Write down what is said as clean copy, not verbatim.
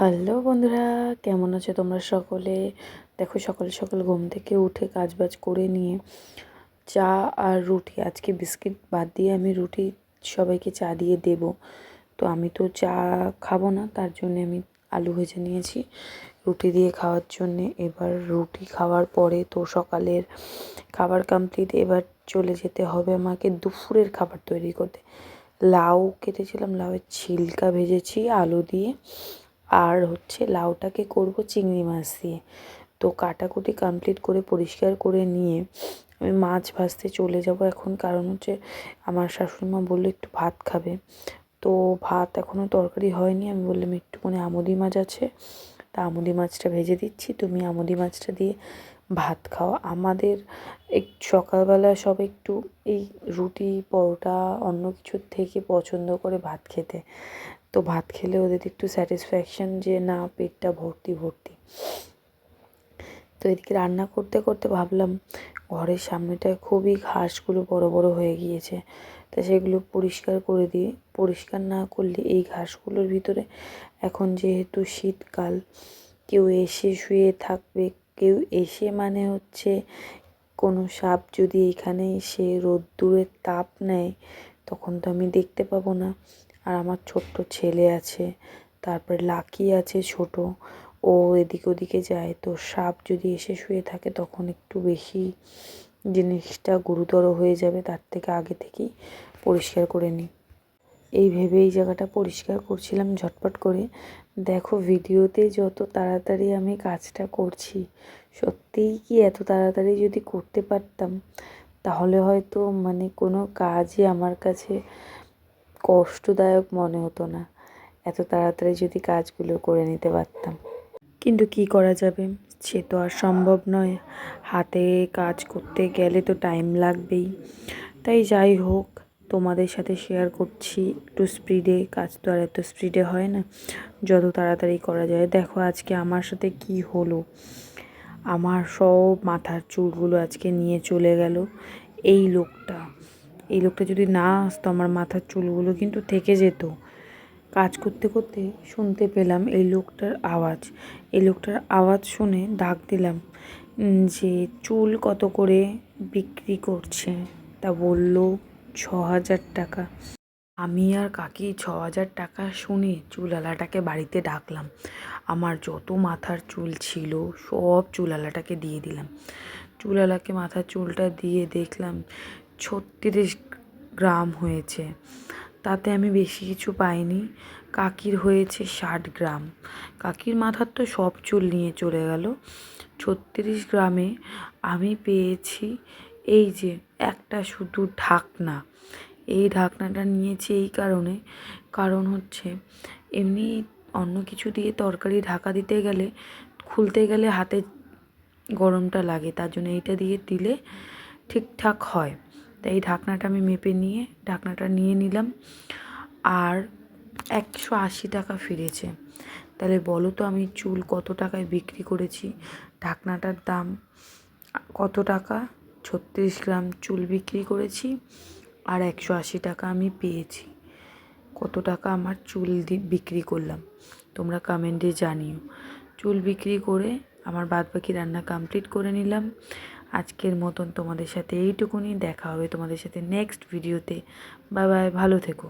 Hello বন্ধুরা, কেমন আছো তোমরা সকলে? দেখো, সকাল সকাল ঘুম থেকে উঠে কাজবাজ করে নিয়ে চা আর রুটি, আজকে বিস্কিট বাদ দিয়ে আমি রুটি সবাইকে চা দিয়ে দেব। তো আমি তো চা খাবো না, তার জন্য আমি আলু ভেজে নিয়েছি রুটি দিয়ে খাওয়ার জন্যে। এবার রুটি খাওয়ার পরে তো সকালের খাবার কমপ্লিট, এবার চলে যেতে হবে আমাকে দুপুরের খাবার তৈরি করতে। লাউ কেটেছিলাম, লাউয়ের ছিলকা ভেজেছি আলু দিয়ে, আর লাউটাকে করব চিংড়ি মাছ দিয়ে। তো কাটাকুটি কমপ্লিট করে পরিষ্কার করে নিয়ে আমি মাছ ভাজতে চলে যাব এখন, কারণ আমার শাশুড়িমা বললো একটু ভাত খাবে। তো ভাত এখনও তরকারি হয়নি, আমি বললাম একটুখানি আমুদি মাছ আছে, তা আমুদি মাছটা ভেজে দিচ্ছি, তুমি আমুদি মাছটা দিয়ে ভাত খাও। আমাদের সকালবেলা সব একটু এই রুটি পরোটা অন্য কিছুর থেকে পছন্দ করে ভাত খেতে। তো ভাত খেলে ওদের একটু স্যাটিসফ্যাকশান যে না, পেটটা ভর্তি ভর্তি। তো এদিকে রান্না করতে করতে ভাবলাম ঘরের সামনেটায় খুবই ঘাসগুলো বড় বড় হয়ে গিয়েছে, তা সেগুলো পরিষ্কার করে দিই। পরিষ্কার না করলে এই ঘাসগুলোর ভিতরে এখন যেহেতু শীতকাল, কেউ এসে শুয়ে থাকবে, কেউ এসে মানে কোনো সাপ যদি এখানে এসে রোদ্দুরের তাপ নেয়, তখন তো আমি দেখতে পাবো না। আর আমার ছোট্ট ছেলে আছে, তারপরে লাকি আছে ছোট, ও এদিক ওদিকে যায়, তো সাপ যদি এসে শুয়ে থাকে তখন একটু বেশি জিনিসটা গুরুতর হয়ে যাবে, তার থেকে আগে থেকেই পরিষ্কার করে নিই। এই ভেবে এই জায়গাটা পরিষ্কার করছিলাম ঝটপট করে। দেখো, ভিডিওতে যত তাড়াতাড়ি আমি কাজটা করছি, সত্যিই কি এত তাড়াতাড়ি যদি করতে পারতাম তাহলে হয়তো কোনো কাজই আমার কাছে কষ্টদায়ক মনে হতো না, এত তাড়াতাড়ি যদি কাজগুলো করে নিতে পারতাম। কিন্তু কি করা যাবে, সে তো আর সম্ভব নয়, হাতে কাজ করতে গেলে তো টাইম লাগবেই। তাই যাই হোক, তোমাদের সাথে শেয়ার করছি একটু স্পিডে, কাজ তো আর এত স্পিডে হয় না, যত তাড়াতাড়ি করা যায়। দেখো আজকে আমার সাথে কি হলো, আমার সব মাথার চুলগুলো আজকে নিয়ে চলে গেল এই লোকটা। এই লোকটা যদি না আসতো আমার মাথার চুলগুলো কিন্তু থেকে যেত। কাজ করতে করতে শুনতে পেলাম এই লোকটার আওয়াজ। এই লোকটার আওয়াজ শুনে ডাক দিলাম যে চুল কত করে বিক্রি করছে, তা বলল 6,000 টাকা। আমি আর কাকি 6,000 টাকা শুনে চুলওয়ালাটাকে বাড়িতে ডাকলাম। আমার যত মাথার চুল ছিল সব চুলওয়ালাটাকে দিয়ে দিলাম। চুলওয়ালাকে মাথার চুলটা দিয়ে দেখলাম 36 গ্রাম হয়েছে, তাতে আমি বেশি কিছু পাইনি। কাকির হয়েছে 60 গ্রাম। কাকির মাথার তো সব চুল নিয়ে চলে গেল। 36 গ্রামে আমি পেয়েছি এই যে একটা শুধু ঢাকনা। এই ঢাকনাটা নিয়েছি এই কারণে, কারণ এমনি অন্য কিছু দিয়ে তরকারি ঢাকা দিতে গেলে, খুলতে গেলে হাতে গরমটা লাগে, তার জন্য এইটা দিয়ে দিলে ঠিকঠাক হয়। তাই এই ঢাকনাটা আমি মেপে নিয়ে ঢাকনাটা নিয়ে নিলাম, আর 180 টাকা ফিরেছে। তাহলে বলো তো আমি চুল কত টাকায় বিক্রি করেছি, ঢাকনাটার দাম কত টাকা? 36 গ্রাম চুল বিক্রি করেছি, আর 180 টাকা আমি পেয়েছি। কত টাকা আমার চুল বিক্রি করলাম তোমরা কমেন্টে জানিও। চুল বিক্রি করে আমার বাদবাকি রান্না কমপ্লিট করে নিলাম। আজকের মতন তোমাদের সাথে এইটুকুনি, দেখা হবে তোমাদের সাথে নেক্সট ভিডিওতে। বাই বাই, ভালো থেকো।